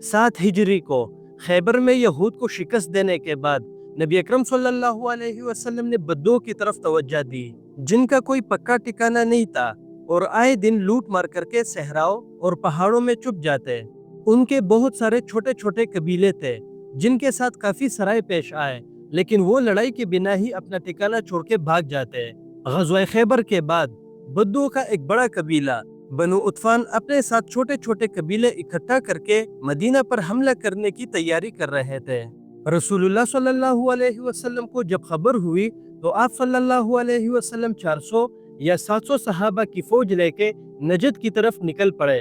7 हिजरी को खैबर में यहूद को शिकस्त देने के बाद नबी अकरम सल्लल्लाहु अलैहि वसल्लम ने बद्दुओं की तरफ तवज्जो दी, जिनका कोई पक्का ठिकाना नहीं था और आए दिन लूट मार करके सहराओं और पहाड़ों में छुप जाते। उनके बहुत सारे छोटे छोटे कबीले थे जिनके साथ काफी सराय पेश आए, लेकिन वो लड़ाई के बिना ही अपना ठिकाना छोड़ के भाग जाते। गज़वा खैबर के बाद बद्दुओं का एक बड़ा कबीला बनु उतफान अपने साथ छोटे छोटे कबीले इकट्ठा करके मदीना पर हमला करने की तैयारी कर रहे थे। रसूलुल्लाह सल्लल्लाहु अलैहि वसल्लम को जब खबर हुई तो आप सल्लल्लाहु अलैहि वसल्लम 400 या 700 सहाबा की फौज लेके नजद की तरफ निकल पड़े।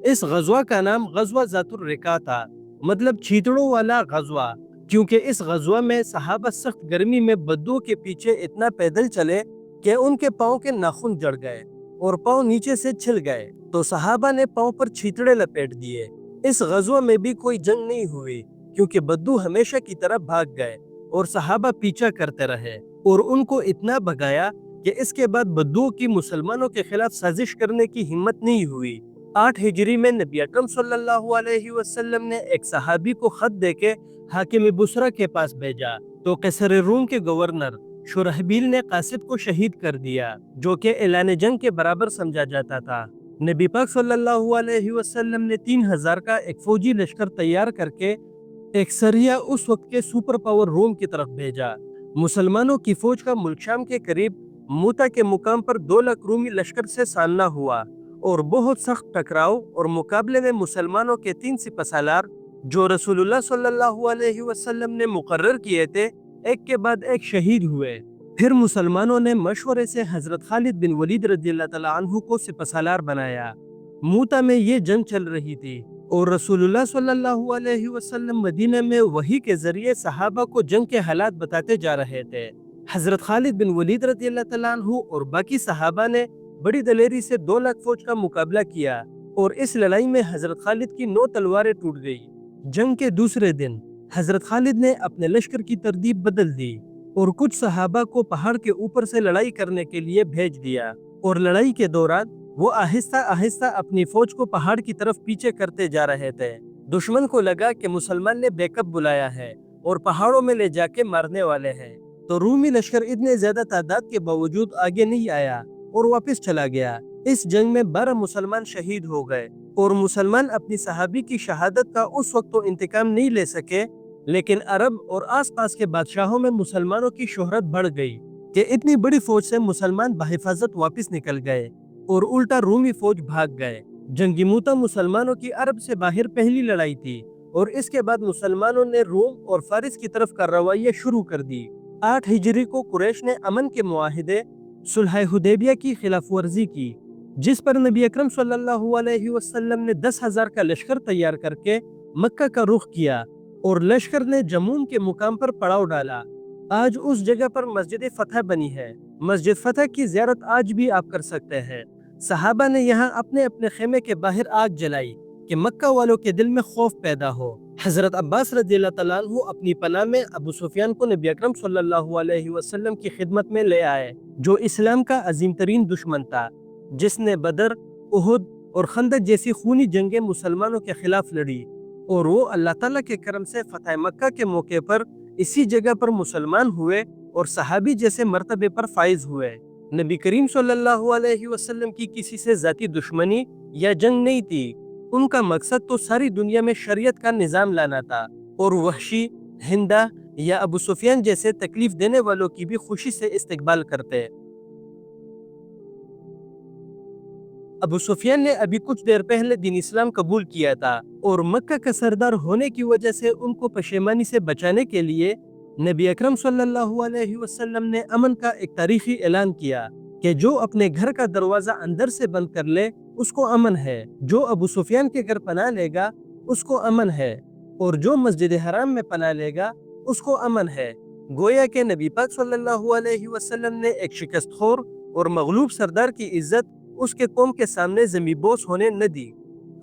इस गज़वा का नाम गज़वा ज़ातुर रिका था, मतलब छींतड़ों वाला गज़वा, क्योंकि इस गज़वा में सहाबा सख्त गर्मी में बद्दुओं के पीछे इतना पैदल चले कि उनके पाँव के नाखून जड़ गए और पाँव नीचे से छिल गए, तो सहाबा ने पाँव पर छींतड़े लपेट दिए। इस गज़वा में भी कोई जंग नहीं हुई, क्योंकि बद्दू हमेशा की तरह भाग गए और सहाबा पीछा करते रहे और उनको इतना भगाया कि इसके बाद बद्दुओं की मुसलमानों के खिलाफ साजिश करने की हिम्मत नहीं हुई। 8 हिजरी में नबी अकरम सल्लल्लाहु अलैहि वसल्लम ने एक सहाबी को खत देके हाकिम बुसरा के पास भेजा, तो कैसर रूम के गवर्नर शुरहबील ने कासिद को शहीद कर दिया, जो कि ऐलान जंग के बराबर समझा जाता था। नबी पाक सल्लल्लाहु अलैहि वसल्लम ने 3000 का एक फौजी लश्कर तैयार करके एक सरिया उस वक्त के सुपर पावर रोम की तरफ भेजा। मुसलमानों की फौज का मुल्क शाम के करीब मूता के मुकाम पर 2 लाख रूमी लश्कर से सामना हुआ और बहुत सख्त टकराव और मुकाबले में मुसलमानों के 3 सिपहसालार जो रसूलुल्लाह सल्लल्लाहु अलैहि वसल्लम ने मुकर्रर किए थे, एक के बाद एक शहीद हुए। फिर मुसलमानों ने मशवरे से हजरत खालिद बिन वलीद रज़ियल्लाहु तआला अन्हु को सिपहसालार बनाया। मूता में ये जंग चल रही थी और रसूलुल्लाह सल्लल्लाहु अलैहि वसल्लम मदीना में वही के जरिए सहाबा को जंग के हालात बताते जा रहे थे। हजरत खालिद बिन वलीद रज़ियल्लाहु तआला अन्हु और बाकी सहाबा ने बड़ी दलेरी से 2 लाख फौज का मुकाबला किया और इस लड़ाई में हजरत खालिद की 9 तलवारें टूट गई। जंग के दूसरे दिन हजरत खालिद ने अपने लश्कर की तरतीब बदल दी और कुछ सहाबा को पहाड़ के ऊपर से लड़ाई करने के लिए भेज दिया और लड़ाई के दौरान वो आहिस्ता आहिस्ता अपनी फौज को पहाड़ की तरफ पीछे करते जा रहे थे। दुश्मन को लगा कि मुसलमान ने बैकअप बुलाया है और पहाड़ों में ले जाके मारने वाले हैं, तो रूमी लश्कर इतने ज्यादा तादाद के बावजूद आगे नहीं आया और वापस चला गया। इस जंग में 12 मुसलमान शहीद हो गए और मुसलमान अपनी सहाबी की शहादत का उस वक्त तो इंतकाम नहीं ले सके, लेकिन अरब और आसपास के बादशाहों में मुसलमानों की शोहरत बढ़ गई कि इतनी बड़ी फौज से मुसलमान बहिफाजत वापस निकल गए और उल्टा रूमी फौज भाग गए। जंगी मूता मुसलमानों की अरब से बाहर पहली लड़ाई थी और इसके बाद मुसलमानों ने रोम और फारिस की तरफ कार्रवाई शुरू कर दी। 8 हिजरी को कुरैश ने अमन के मुआहिदे सुलह हुदैबिया की खिलाफ वर्जी की, जिस पर नबी अकरम सल्लल्लाहु अलैहि वसल्लम ने 10,000 का लश्कर तैयार करके मक्का का रुख किया और लश्कर ने जमूम के मुकाम पर पड़ाव डाला। आज उस जगह पर मस्जिद फतह बनी है। मस्जिद फतह की ज़ियारत आज भी आप कर सकते हैं। सहाबा ने यहाँ अपने अपने खेमे के बाहर आग जलाई कि मक्का वालों के दिल में खौफ पैदा हो। हजरत अब्बास रज़ियल्लाहु तआला अन्हु अपनी पनाह में अबू सुफियान को नबी अकरम सल्लल्लाहु अलैहि वसल्लम की खिदमत में ले आए, जो इस्लाम का अजीम तरीन दुश्मन था, जिसने बदर, उहुद और खंदक जैसी खूनी जंगें मुसलमानों के खिलाफ लड़ी, और वो अल्लाह ताला के करम से फतह मक्का के मौके पर इसी जगह पर मुसलमान हुए और सहाबी जैसे मर्तबे पर फाइज हुए। नबी करीम सल्लल्लाहु अलैहि वसल्लम की किसी से जाती दुश्मनी या जंग नहीं थी। उनका मकसद तो सारी दुनिया में शरीयत का निज़ाम लाना था और वहशी, हिंदा या अबू सुफियान जैसे तकलीफ देने वालों की भी खुशी से इस्तकबाल करते। अबू सुफियान ने अभी कुछ देर पहले दीन इस्लाम कबूल किया था और मक्का का सरदार होने की वजह से उनको पशेमानी से बचाने के लिए नबी अकरम सल्लल्लाहु अलैहि वसल्लम ने अमन का एक तारीखी ऐलान किया कि जो अपने घर का दरवाजा अंदर से बंद कर ले उसको अमन है, जो अबू सुफियान के घर पनाह लेगा उसको अमन है, और जो मस्जिद हराम में पनाह लेगा उसको अमन है। गोया के नबी पाक सल्लल्लाहु अलैहि वसल्लम ने एक शिकस्तखोर और मगलूब सरदार की इज्जत उसके कौम के सामने ज़मीबोस होने न दी।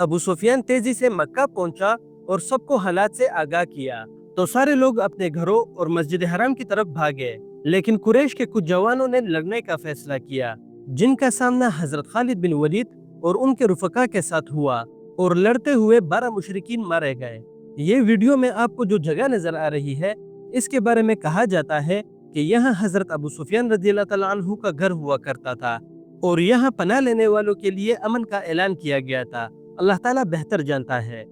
अबू सुफियान तेजी से मक्का पहुंचा और सबको हालात से आगाह किया, तो सारे लोग अपने घरों और मस्जिद हराम की तरफ भागे, लेकिन कुरैश के कुछ जवानों ने लड़ने का फैसला किया, जिनका सामना हजरत खालिद बिन वलीद और उनके रुफका के साथ हुआ। اور لڑتے ہوئے 12 مشرکین مارے گئے۔ یہ ویڈیو میں آپ کو جو جگہ نظر آ رہی ہے اس کے بارے میں کہا جاتا ہے کہ یہاں حضرت ابو سفیان رضی اللہ تعالیٰ عنہ کا گھر ہوا کرتا تھا اور یہاں پناہ لینے والوں کے لیے امن کا اعلان کیا گیا تھا۔ اللہ تعالیٰ بہتر جانتا ہے۔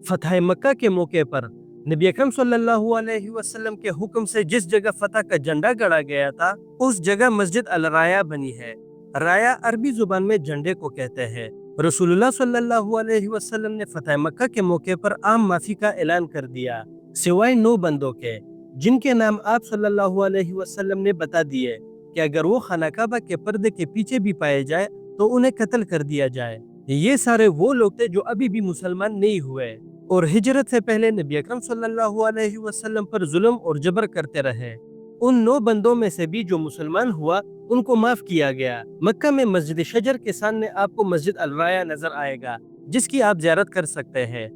فتح مکہ کے موقع پر نبی اکرم صلی اللہ علیہ وسلم کے حکم سے جس جگہ فتح کا جھنڈا گڑا گیا تھا اس جگہ مسجد الرایا بنی ہے۔ رایا عربی زبان میں جھنڈے کو کہتے ہیں۔ رسول اللہ صلی اللہ علیہ وسلم نے فتح مکہ کے موقع پر عام معافی کا اعلان کر دیا، سوائے 9 بندوں کے جن کے نام آپ صلی اللہ علیہ وسلم نے بتا دیے کہ اگر وہ خانہ کعبہ کے پردے کے پیچھے بھی پائے جائے تو انہیں قتل کر دیا جائے۔ یہ سارے وہ لوگ تھے جو ابھی بھی مسلمان نہیں ہوئے اور ہجرت سے پہلے نبی اکرم صلی اللہ علیہ وسلم پر ظلم اور جبر کرتے رہے۔ ان 9 بندوں میں سے بھی جو مسلمان ہوا ان کو معاف کیا گیا۔ مکہ میں مسجد شجر کے سامنے آپ کو مسجد الرایا نظر آئے گا جس کی آپ زیارت کر سکتے ہیں۔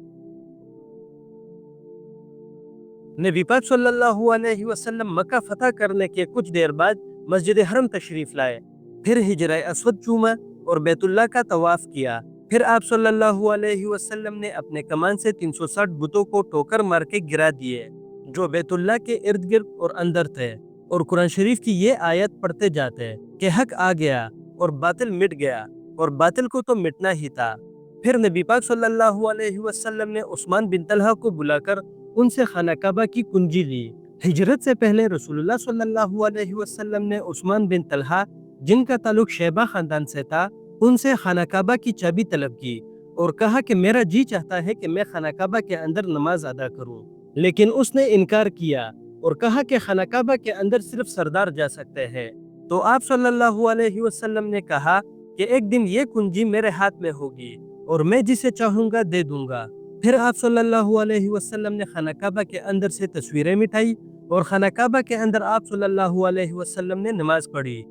نبی پاک صلی اللہ علیہ وسلم مکہ فتح کرنے کے کچھ دیر بعد مسجد حرم تشریف لائے، پھر حجرہ اسود چوما اور بیت اللہ کا طواف کیا۔ پھر آپ صلی اللہ علیہ وسلم نے اپنے کمان سے 360 بتوں کو ٹوکر مار کے گرا دیے جو بیت اللہ کے ارد گرد اور اندر تھے، اور قرآن شریف کی یہ آیت پڑھتے جاتے کہ حق آ گیا اور باطل مٹ گیا اور باطل کو تو مٹنا ہی تھا۔ پھر نبی پاک صلی اللہ علیہ وسلم نے عثمان بن طلحہ کو بلا کر ان سے خانہ کعبہ کی کنجی لی۔ ہجرت سے پہلے رسول اللہ صلی اللہ علیہ وسلم نے عثمان بن طلحہ جن کا تعلق شیبہ خاندان سے تھا ان سے خانہ کعبہ کی چابی طلب کی اور کہا کہ میرا جی چاہتا ہے کہ میں خانہ کعبہ کے اندر نماز ادا کروں، لیکن اس نے انکار کیا اور کہا کہ خانہ کعبہ کے اندر صرف سردار جا سکتے ہیں۔ تو آپ صلی اللہ علیہ وسلم نے کہا کہ ایک دن یہ کنجی میرے ہاتھ میں ہوگی اور میں جسے چاہوں گا دے دوں گا۔ پھر آپ صلی اللہ علیہ وسلم نے خانہ کعبہ کے اندر سے تصویریں مٹائی اور خانہ کعبہ کے اندر آپ صلی اللہ علیہ وسلم نے نماز پڑھی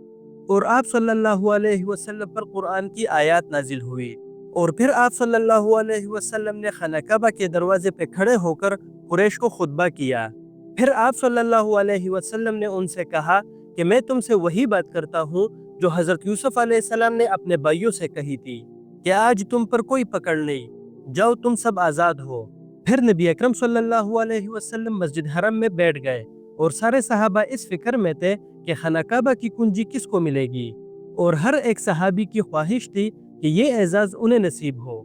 اور آپ صلی اللہ علیہ وسلم پر قرآن کی آیات نازل ہوئی، اور پھر آپ صلی اللہ علیہ وسلم نے خانہ کعبہ کے دروازے پہ کھڑے ہو کر قریش کو خطبہ کیا۔ پھر آپ صلی اللہ علیہ وسلم نے ان سے کہا کہ میں تم سے وہی بات کرتا ہوں جو حضرت یوسف علیہ السلام نے اپنے بھائیوں سے کہی تھی کہ آج تم پر کوئی پکڑ نہیں، جاؤ تم سب آزاد ہو۔ پھر نبی اکرم صلی اللہ علیہ وسلم مسجد حرم میں بیٹھ گئے اور سارے صحابہ اس فکر میں تھے کہ خانہ کعبہ کی کنجی کس کو ملے گی، اور ہر ایک صحابی کی خواہش تھی کہ یہ اعزاز انہیں نصیب ہو۔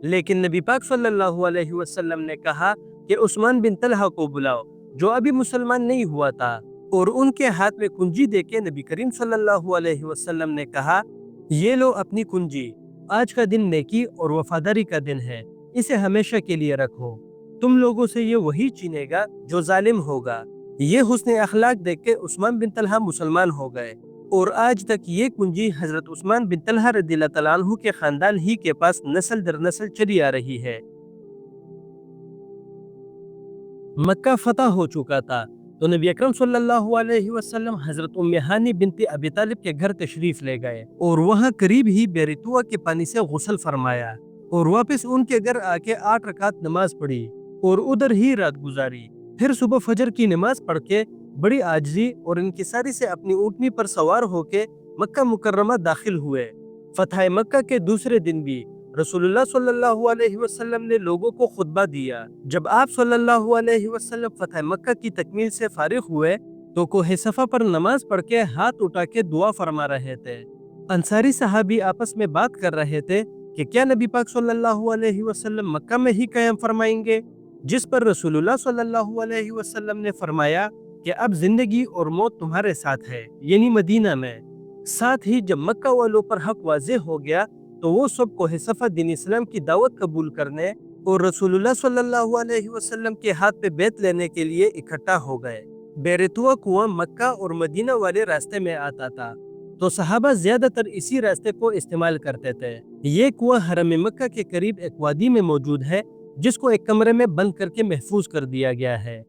لیکن نبی پاک صلی اللہ علیہ وسلم نے کہا کہ عثمان بن طلحہ کو بلاؤ جو ابھی مسلمان نہیں ہوا تھا، اور ان کے ہاتھ میں کنجی دے کے نبی کریم صلی اللہ علیہ وسلم نے کہا یہ لو اپنی کنجی، آج کا دن نیکی اور وفاداری کا دن ہے، اسے ہمیشہ کے لیے رکھو، تم لوگوں سے یہ وہی چینے گا جو ظالم ہوگا۔ یہ حسن اخلاق دیکھ کے عثمان بن طلحہ مسلمان ہو گئے، اور آج تک یہ کنجی حضرت عثمان بن طلحہ رضی اللہ تعالیٰ عنہ کے خاندان ہی کے پاس نسل در نسل چلی آ رہی ہے۔ مکہ فتح ہو چکا تھا تو نبی اکرم صلی اللہ علیہ وسلم حضرت ام ہانی بنت ابی طالب کے گھر تشریف لے گئے اور وہاں قریب ہی بیرتوا کے پانی سے غسل فرمایا اور واپس ان کے گھر آ کے 8 رکعت نماز پڑھی اور ادھر ہی رات گزاری۔ پھر صبح فجر کی نماز پڑھ کے بڑی عاجزی اور انکساری سے اپنی اونٹنی پر سوار ہو کے مکہ مکرمہ داخل ہوئے۔ فتح مکہ کے دوسرے دن بھی رسول اللہ صلی اللہ علیہ وسلم نے لوگوں کو خطبہ دیا۔ جب آپ صلی اللہ علیہ وسلم فتح مکہ کی تکمیل سے فارغ ہوئے تو کوہ صفا پر نماز پڑھ کے ہاتھ اٹھا کے دعا فرما رہے تھے۔ انصاری صحابی آپس میں بات کر رہے تھے کہ کیا نبی پاک صلی اللہ علیہ وسلم مکہ میں ہی قیام فرمائیں گے، جس پر رسول اللہ صلی اللہ علیہ وسلم نے فرمایا کہ اب زندگی اور موت تمہارے ساتھ ہے، یعنی مدینہ میں۔ ساتھ ہی جب مکہ والوں پر حق واضح ہو گیا تو وہ سب کوہ صفا دین اسلام کی دعوت قبول کرنے اور رسول اللہ صلی اللہ علیہ وسلم کے ہاتھ پہ بیعت لینے کے لیے اکٹھا ہو گئے۔ بیرتوا کنواں مکہ اور مدینہ والے راستے میں آتا تھا تو صحابہ زیادہ تر اسی راستے کو استعمال کرتے تھے۔ یہ کنواں حرم مکہ کے قریب ایک وادی میں موجود ہے جس کو ایک کمرے میں بند کر کے محفوظ کر دیا گیا ہے۔